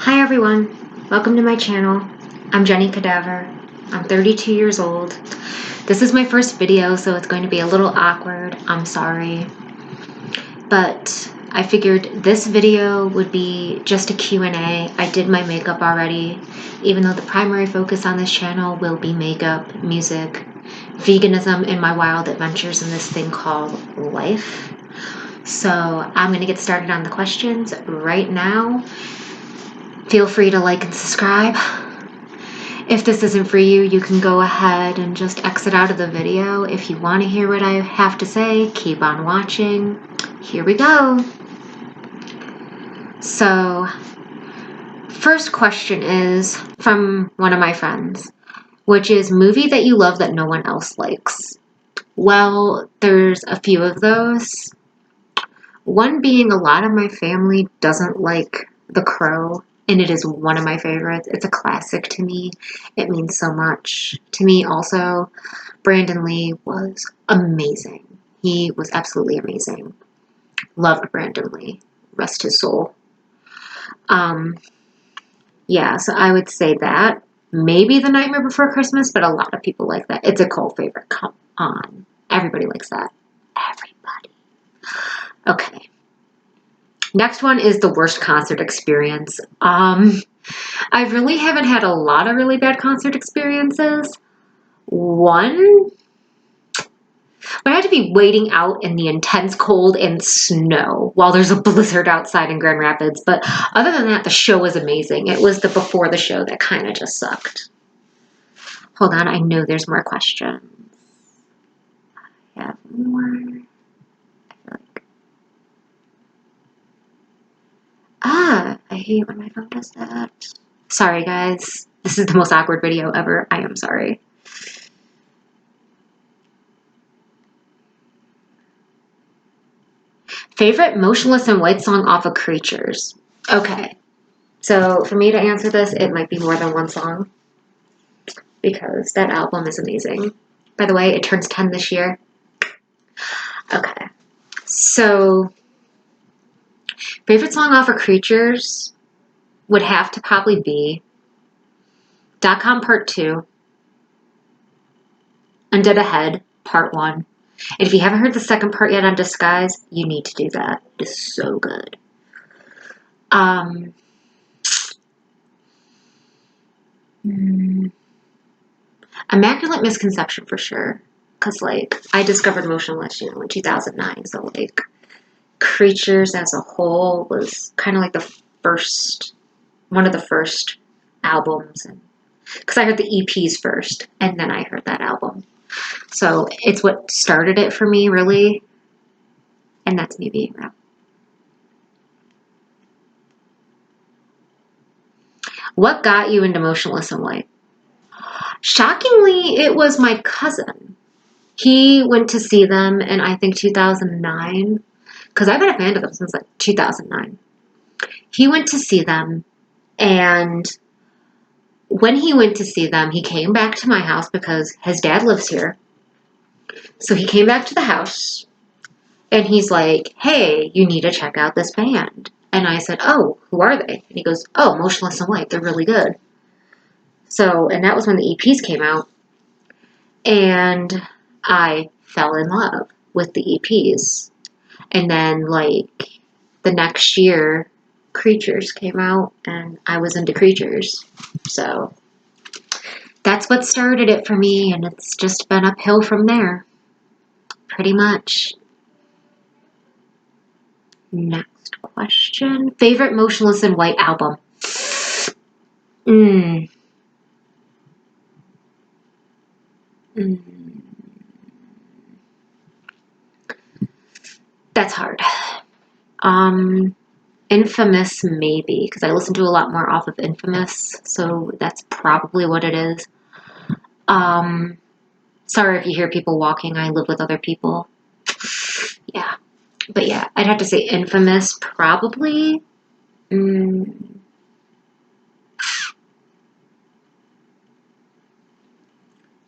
Hi everyone, welcome to my channel. I'm Jenny Cadaver. I'm 32 years old. This is my first video, so it's going to be a little awkward. I'm sorry. But I figured this video would be just a Q&A. I did my makeup already, even though the primary focus on this channel will be makeup, music, veganism, and my wild adventures in this thing called life. So I'm going to get started on the questions right now. Feel free to like and subscribe. If this isn't for you, you can go ahead and just exit out of the video. If you want to hear what I have to say, keep on watching. Here we go. So, first question is from one of my friends, which is movie that you love that no one else likes. Well, there's a few of those. One being a lot of my family doesn't like The Crow. And it is one of my favorites. It's a classic to me. It means so much to me. Also, Brandon Lee was amazing. He was absolutely amazing. Loved Brandon Lee. Rest his soul. Yeah, so I would say that. Maybe The Nightmare Before Christmas, but a lot of people like that. It's a cult favorite. Come on. Everybody likes that. Everybody. Okay. Next one is the worst concert experience. I really haven't had a lot of really bad concert experiences. One, but I had to be waiting out in the intense cold and snow while there's a blizzard outside in Grand Rapids. But other than that, the show was amazing. It was the before the show that kind of just sucked. Hold on, I know there's more questions. I have more. I hate when my phone does that. Sorry, guys. This is the most awkward video ever. I am sorry. Favorite Motionless in White song off of Creatures? Okay. So for me to answer this, it might be more than one song because that album is amazing. By the way, it turns 10 this year. Okay. So favorite song off of Creatures would have to probably be .com Part 2, Undead Ahead Part 1. And if you haven't heard the second part yet on Disguise, you need to do that. It is so good. Immaculate Misconception for sure. Because, like, I discovered Motionless, in 2009. So, like, Creatures as a whole was kind of like one of the first albums. Because I heard the EPs first, and then I heard that album. So, it's what started it for me, really. And that's me being real. What got you into Motionless in White? Shockingly, it was my cousin. He went to see them in, I think, 2009. Because I've been a fan of them since, like, 2009. He went to see them, and when he went to see them, he came back to my house because his dad lives here. So he came back to the house, and he's like, hey, you need to check out this band. And I said, oh, who are they? And he goes, oh, Motionless in White. They're really good. So, and that was when the EPs came out. And I fell in love with the EPs. And then, like, the next year, Creatures came out, and I was into Creatures. So that's what started it for me, and it's just been uphill from there. Pretty much. Next question. Favorite Motionless in White album? That's hard. Infamous, maybe, because I listen to a lot more off of Infamous, so that's probably what it is. Sorry if you hear people walking, I live with other people. Yeah. But yeah, I'd have to say Infamous, probably.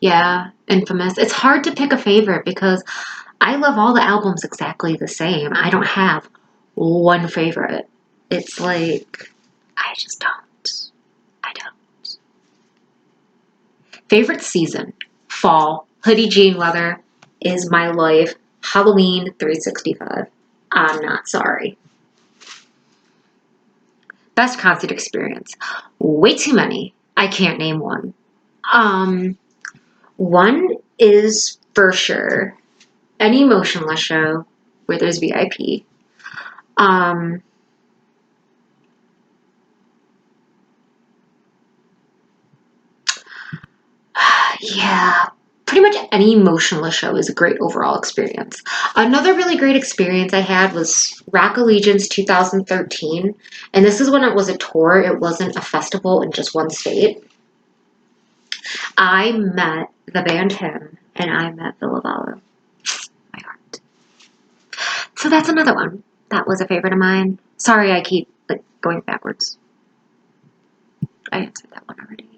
Yeah, Infamous. It's hard to pick a favorite because I love all the albums exactly the same. I don't have one favorite. It's like, I just don't. Favorite season? Fall. Hoodie jean weather is my life. Halloween 365. I'm not sorry. Best concert experience? Way too many. I can't name one. Um, One is for sure any Motionless show where there's VIP. Um, yeah, pretty much any Motionless show is a great overall experience. Another really great experience I had was Rock Allegiance 2013, and this is when it was a tour. It wasn't a festival in just one state. I met the band Him, and I met Villa Vollo. My heart. So that's another one. That was a favorite of mine. Sorry, I keep going backwards. I answered that one already.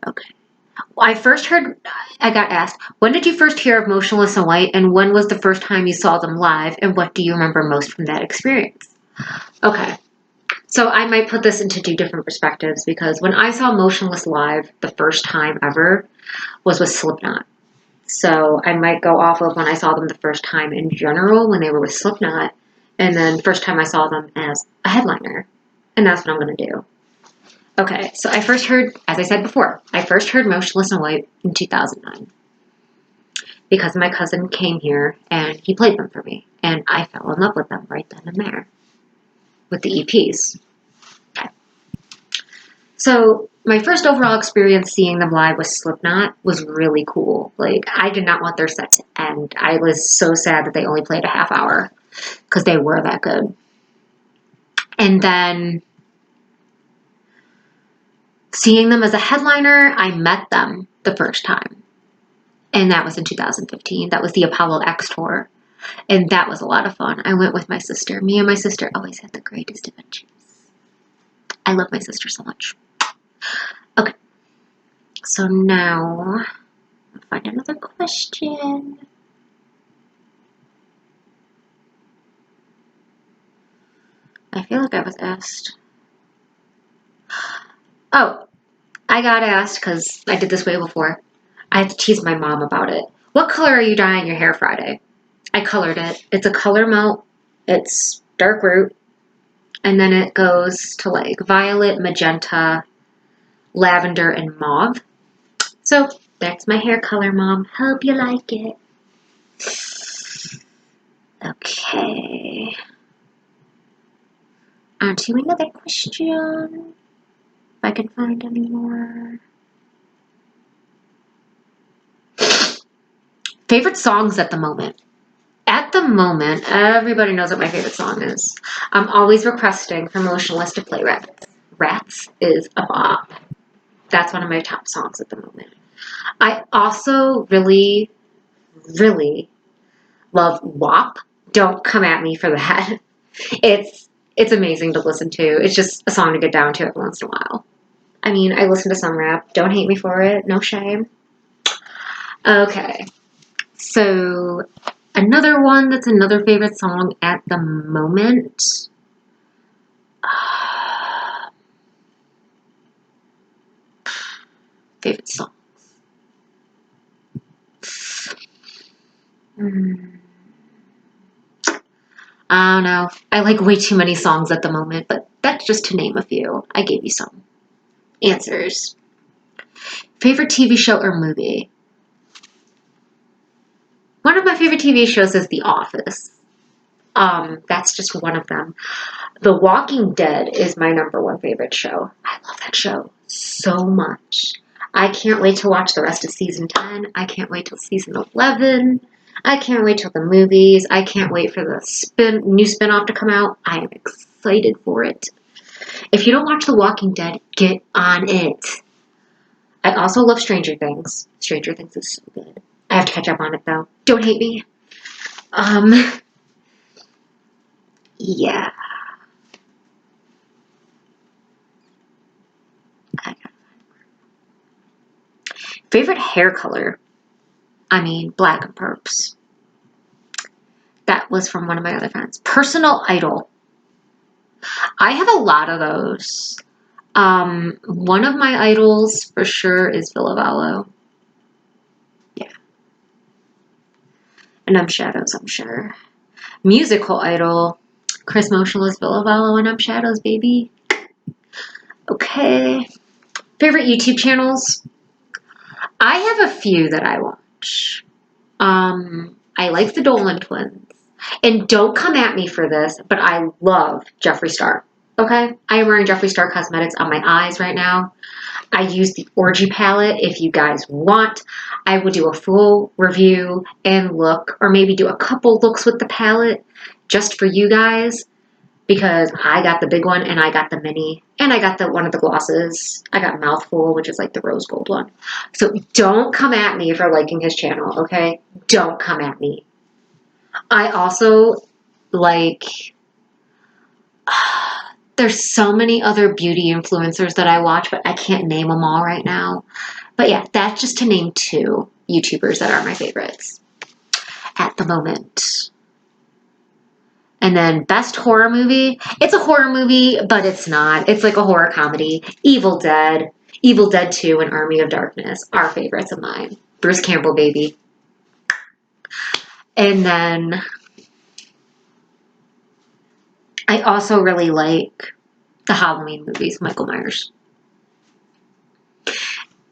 Okay. Well, I got asked, when did you first hear of Motionless in White, and when was the first time you saw them live, and what do you remember most from that experience? Okay. So I might put this into two different perspectives because when I saw Motionless live the first time ever was with Slipknot. So I might go off of when I saw them the first time in general when they were with Slipknot, and then first time I saw them as a headliner. And that's what I'm going to do. Okay, so I first heard, as I said before, I first heard Motionless in White in 2009 because my cousin came here and he played them for me, and I fell in love with them right then and there with the EPs. Okay. So my first overall experience seeing them live with Slipknot was really cool. Like, I did not want their set to end. I was so sad that they only played a half hour because they were that good. And then seeing them as a headliner, I met them the first time. And that was in 2015. That was the Apollo X tour. And that was a lot of fun. I went with my sister. Me and my sister always had the greatest adventures. I love my sister so much. Okay. So now, I'll find another question. I feel like I was asked. Oh, I got asked because I did this way before. I had to tease my mom about it. What color are you dyeing your hair Friday? I colored it. It's a color melt. It's dark root. And then it goes to like violet, magenta, lavender, and mauve. So that's my hair color, Mom. Hope you like it. Okay. On to another question. If I can find any more. Favorite songs at the moment? At the moment, everybody knows what my favorite song is. I'm always requesting for Motionless to play Rats. Rats is a bop. That's one of my top songs at the moment. I also really, really love WAP. Don't come at me for that. It's amazing to listen to. It's just a song to get down to every once in a while. I mean, I listen to some rap. Don't hate me for it. No shame. Okay. So another one that's another favorite song at the moment. Favorite songs. I don't know. I like way too many songs at the moment, but that's just to name a few. I gave you some answers. Favorite TV show or movie? One of my favorite TV shows is The Office. That's just one of them. The Walking Dead is my number one favorite show. I love that show so much. I can't wait to watch the rest of season 10. I can't wait till season 11. I can't wait till the movies. I can't wait for the new spin-off to come out. I am excited for it. If you don't watch The Walking Dead, get on it. I also love Stranger Things. Stranger Things is so good. I have to catch up on it though. Don't hate me. Yeah. Favorite hair color? I mean, black and perps. That was from one of my other friends. Personal idol. I have a lot of those. One of my idols for sure is Villavallo. Yeah. And I'm Shadows, I'm sure. Musical idol, Chris Motionless, Villavallo, and I'm Shadows, baby. Okay. Favorite YouTube channels? I have a few that I watch. I like the Dolan twins. And don't come at me for this, but I love Jeffree Star. Okay? I am wearing Jeffree Star cosmetics on my eyes right now. I use the Orgy palette. If you guys want, I will do a full review and look, or maybe do a couple looks with the palette just for you guys, because I got the big one and I got the mini and I got the one of the glosses. I got Mouthful, which is like the rose gold one. So don't come at me for liking his channel, okay? Don't come at me. I also like, there's so many other beauty influencers that I watch, but I can't name them all right now. But yeah, that's just to name 2 YouTubers that are my favorites at the moment. And then best horror movie. It's a horror movie, but it's not. It's like a horror comedy. Evil Dead 2, and Army of Darkness are favorites of mine. Bruce Campbell, baby. And then I also really like the Halloween movies, Michael Myers.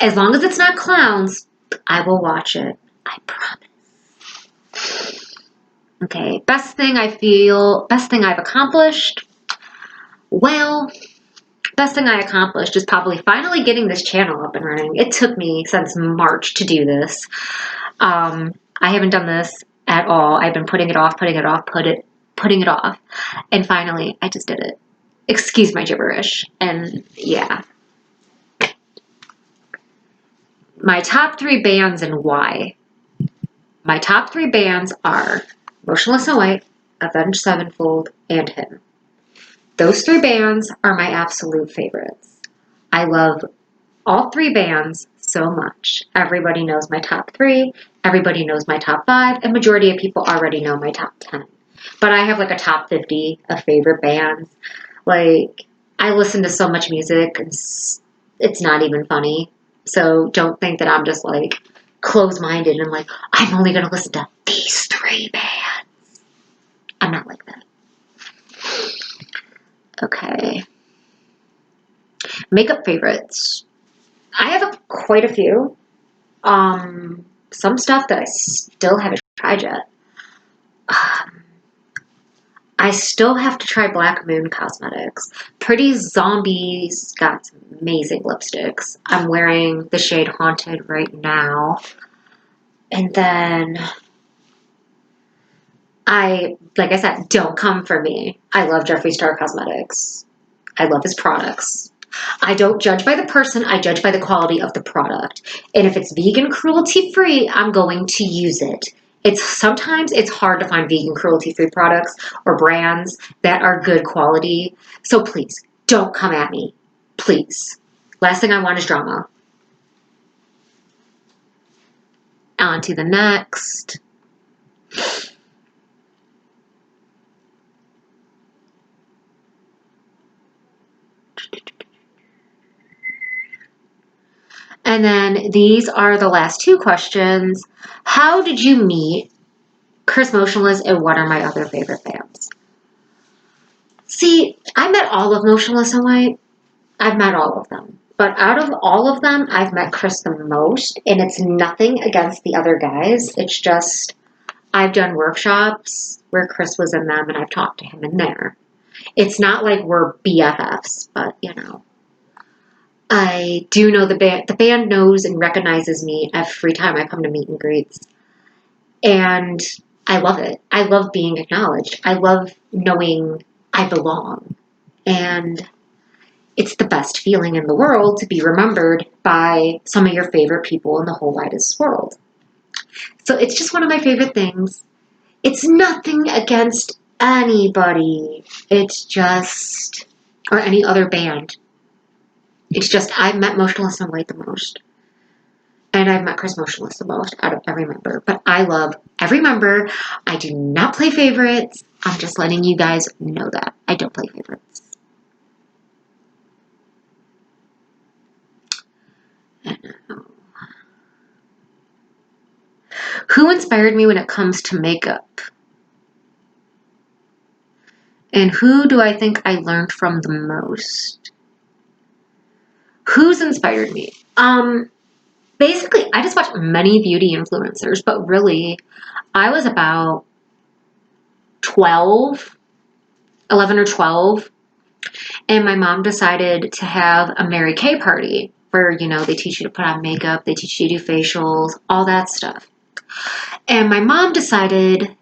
As long as it's not clowns, I will watch it. I promise. Okay, best thing I've accomplished. Well, best thing I accomplished is probably finally getting this channel up and running. It took me since March to do this. I haven't done this at all. I've been putting it off. And finally, I just did it. Excuse my gibberish. And yeah. My top 3 bands and why. My top 3 bands are Motionless in White, Avenged Sevenfold, and Him. Those 3 bands are my absolute favorites. I love all 3 bands so much. Everybody knows my top 3, everybody knows my top 5, and majority of people already know my top 10. But I have like a top 50 of favorite bands. Like, I listen to so much music, it's not even funny. So don't think that I'm just like closed-minded and like, I'm only going to listen to these 3 bands. I'm not like that. Okay. Makeup favorites. I have quite a few. Some stuff that I still haven't tried yet. I still have to try Black Moon Cosmetics. Pretty Zombies got some amazing lipsticks. I'm wearing the shade Haunted right now. And then like I said, don't come for me. I love Jeffree Star Cosmetics. I love his products. I don't judge by the person, I judge by the quality of the product. And if it's vegan cruelty free, I'm going to use it. Sometimes it's hard to find vegan cruelty free products or brands that are good quality. So please, don't come at me. Please. Last thing I want is drama. On to the next. And then these are the last 2 questions. How did you meet Chris Motionless, and what are my other favorite bands? See, I met all of Motionless in White. I've met all of them. But out of all of them, I've met Chris the most. And it's nothing against the other guys. It's just, I've done workshops where Chris was in them and I've talked to him in there. It's not like we're BFFs, but you know. I do know the band. The band knows and recognizes me every time I come to meet and greets. And I love it. I love being acknowledged. I love knowing I belong. And it's the best feeling in the world to be remembered by some of your favorite people in the whole widest world. So it's just one of my favorite things. It's nothing against anybody. It's just, or any other band. It's just, I've met Motionless in White the most. And I've met Chris Motionless the most out of every member. But I love every member. I do not play favorites. I'm just letting you guys know that. I don't play favorites. know. Who inspired me when it comes to makeup? And who do I think I learned from the most? Who's inspired me? Basically, I just watched many beauty influencers, but really, I was about 12, 11 or 12, and my mom decided to have a Mary Kay party where, you know, they teach you to put on makeup, they teach you to do facials, all that stuff. And my mom decided,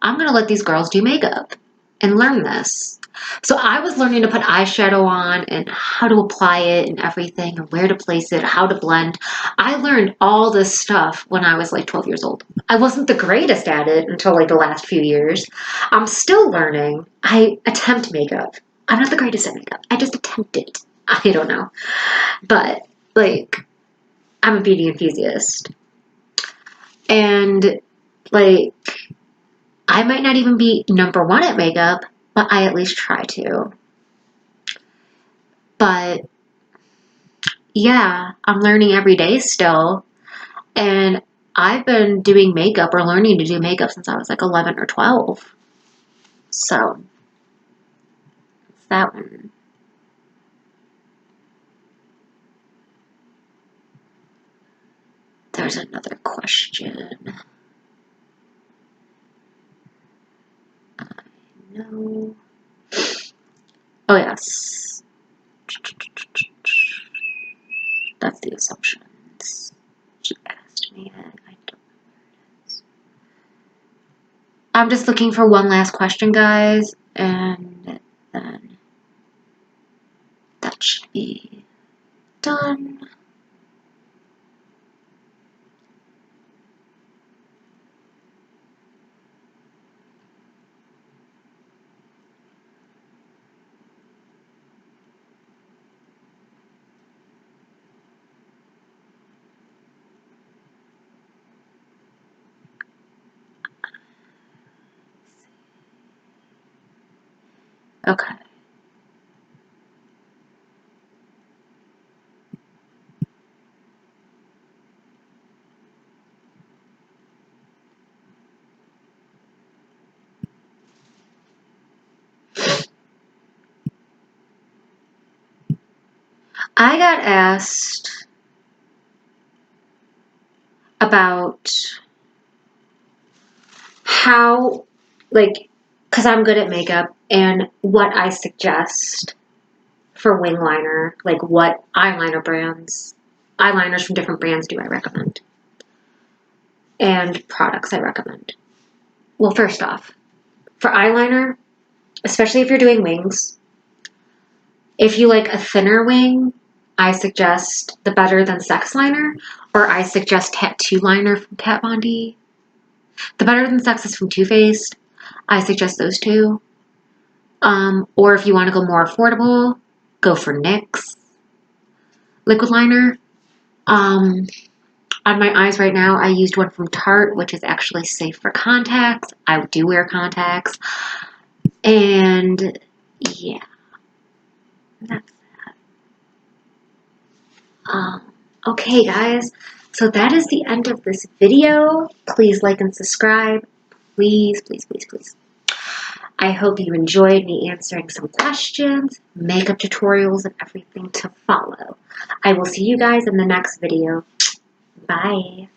I'm going to let these girls do makeup and learn this. So I was learning to put eyeshadow on and how to apply it and everything and where to place it, how to blend. I learned all this stuff when I was like 12 years old. I wasn't the greatest at it until like the last few years. I'm still learning. I attempt makeup. I'm not the greatest at makeup. I just attempt it. I don't know. But like, I'm a beauty enthusiast. And like, I might not even be number one at makeup, but I at least try to. But yeah, I'm learning every day still. And I've been doing makeup or learning to do makeup since I was like 11 or 12. So, it's that one. There's another question. No. Oh, yes. That's the assumptions. She asked me it. I don't know where it is. I'm just looking for one last question, guys, and then that should be done. Okay. I got asked about how, like, because I'm good at makeup and what I suggest for wing liner, like what eyeliners from different brands do I recommend, and products I recommend. Well, first off, for eyeliner, especially if you're doing wings, if you like a thinner wing, I suggest the Better Than Sex liner, or I suggest Tattoo liner from Kat Von D. The Better Than Sex is from Too Faced. I suggest those two. Or if you want to go more affordable, go for NYX liquid liner. On my eyes right now, I used one from Tarte, which is actually safe for contacts. I do wear contacts. And yeah, that's that. Okay, guys. So that is the end of this video. Please like and subscribe. Please, please, please, please. I hope you enjoyed me answering some questions, makeup tutorials, and everything to follow. I will see you guys in the next video. Bye.